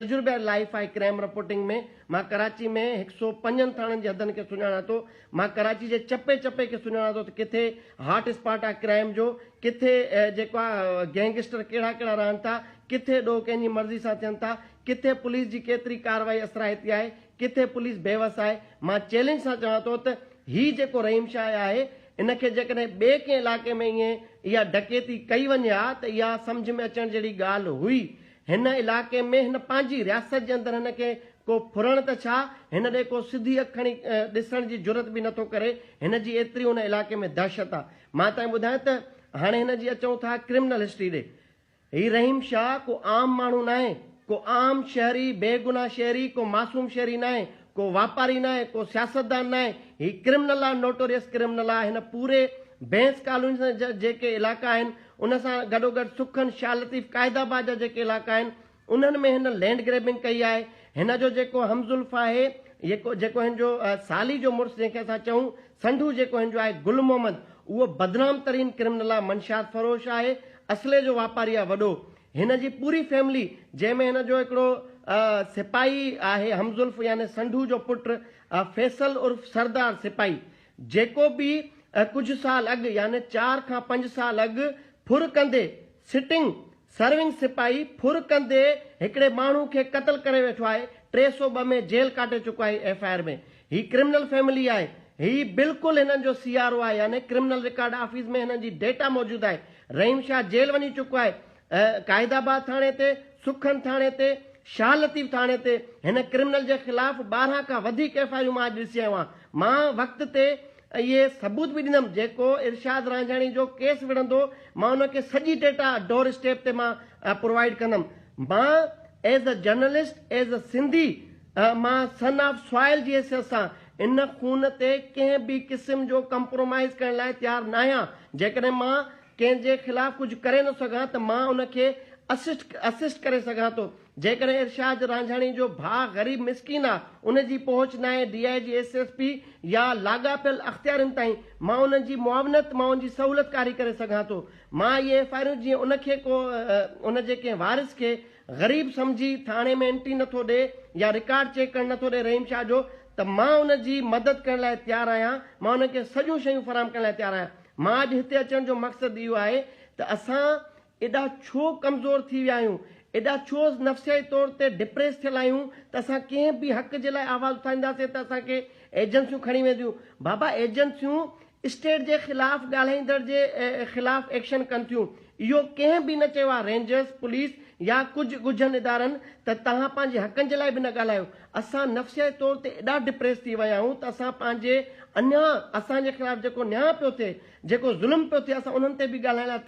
तजुर्बे लाइफ आहे crime reporting में। मां कराची में 105 थाणनि जे हदनि खे सुञाणा थो। मां कराची जे चपे चपे खे सुञाणा थो त किथे हॉट स्पॉट आहे क्राइम जो, किथे जेको आहे गैंगस्टर कहिड़ा कहिड़ा रहनि था, किथे ॾोह कंहिंजी मर्ज़ी सां थियनि था, किथे पुलिस जी केतिरी कार्रवाई असराइती आहे, किथे पुलिस बेवस आहे। मां चैलेंज सां चवां थो त हीउ जेको रहीम शाह आहे इनखे जेकॾहिं ॿिए कंहिं इलाइक़े में ईअं इहा डकैती कई वञे हा त इहा सम्झ में अचण जहिड़ी ॻाल्हि हुई। हिन इलाइक़े में हिन पंहिंजी रियासत जे अंदरि हिन खे को फुरण त छा, हिन ॾे को सिधी अखि खणी ॾिसण जी ज़रूरत बि नथो करे। हिन जी एतिरी हुन इलाइक़े में दहशत आहे। मां तव्हांखे ॿुधायां त हाणे हिन जी अचूं था क्रिमिनल हिस्ट्री ॾे। हीउ रहीम शाह को आम माण्हू न आहे, को आम शहरी बेगुनाह शहरी, को मासूम शहरी न आहे, को वापारी न आहे, को सियासतदान न आहे। हीउ क्रिमिनल आहे, नोटोरियस क्रिमिनल आहे। हिन पूरे बैंस कॉलोनी जेके इलाइक़ा आहिनि उन सां गॾोगॾु सुखन शाह लतीफ़ क़ाइदाबाद जा जेके इलाइक़ा आहिनि उन्हनि में हिन लैंड ग्रैबिंग कई आहे। हिन जो जेको हमज़ुल्फ़ आहे जेको हिन जो साली जो मुड़ुसु जंहिंखे असां चऊं संढू जेको हिन जो आहे गुल मोहम्मद, उहो बदनाम तरीन क्रिमिनल आहे, मंशात फरोश आहे, असले जो वापारी आहे वॾो। हिन जी पूरी फैमिली जंहिंमें हिन जो हिकिड़ो सिपाही आहे हमज़ुल्फ़ यानी संढू जो पुटु फैसल उर्फ सरदार सिपाही, जेको बि कुझु साल अॻु यानी 4 खां 5 साल अॻु फुर कंदे सिटिंग सर्विंग सिपाही फुर कंदे हिकिड़े माण्हू खे क़तल करे वेठो आहे। 302 में जेल काटे चुको आहे एफआईआर में। ही क्रिमिनल फैमिली आहे। ही बिल्कुलु हिननि जो सीआरओ आहे यानी क्रिमिनल रिकॉर्ड ऑफिस में हिननि जी डेटा मौजूदु आहे। रहीम शाह जेल वञी चुको आहे, क़ाइदाबाद थाणे ते, सुखन थाणे ते, शाह लतीफ़ थाणे ते। हिन क्रिमिनल जे ख़िलाफ़ 12 खां वधीक एफआईआर मां अॼु ॾिसी आयो आहियां। मां वक़्त ते इहे सबूत बि ॾींदुमि, जेको इरशाद रांझाणी जो केस विढ़ंदो मां उनखे सॼी डेटा डोर स्टेप ते मां प्रोवाइड कंदुमि। मां as a journalist, as a Sindhi, मां सन ऑफ सॉइल जी हैसियत सां इन खून ते कंहिं बि क़िस्म जो कंप्रोमाइज़ करण लाइ तयारु न आहियां। जेकॾहिं मां कंहिंजे ख़िलाफ़ कुझु करे न सघां त मां उनखे असिस्ट करे सघां थो। जेकॾहिं इरशाद रांझाणी जो भाउ ग़रीब मिसकिन आहे, उनजी पहुच न आहे DIG SSP या लाॻापियल अख़्तियारनि ताईं, मां उन्हनि जी मुआवनत, मां उनजी सहूलियतकारी करे सघां थो। मां इहे एफआईआर जीअं उनखे को उन जे कंहिं वारिस खे ग़रीब सम्झी थाणे में एंट्री नथो ॾे या रिकॉर्ड चेक करणु नथो ॾे रहीम शाह जो, त मां उनजी मदद करण लाइ तयारु आहियां। मां उनखे सॼियूं शयूं फराहम करण लाइ तयारु आहियां। मां अॼु हिते अचण जो मक़सदु इहो आहे त असां एॾा छो कमज़ोर थी विया आहियूं, एॾा छो नफ़्सियाती तौर ते डिप्रेस थियल आहियूं त असां कंहिं बि हक़ जे लाइ आवाज़ उथाईंदासीं त असांखे एजेंसियूं खणी वेंदियूं। बाबा एजेंसियूं स्टेट जे ख़िलाफ़ ॻाल्हाईंदड़ जे ख़िलाफ़ एक्शन कनि थियूं। इहो कंहिं बि न चयो आहे, रेंजर्स, पुलिस या कुझु ॻुझनि इदारनि, त तव्हां पंहिंजे हक़नि जे लाइ बि न ॻाल्हायो। असां नफ़्सियाती तौर ते एॾा डिप्रेस थी विया आहियूं त असां पंहिंजे अञा असांजे ख़िलाफ़ जेको न्याय पियो थिए, जेको ज़ुल्म पियो थिए, असां उन्हनि ते बि ॻाल्हाइण लाइ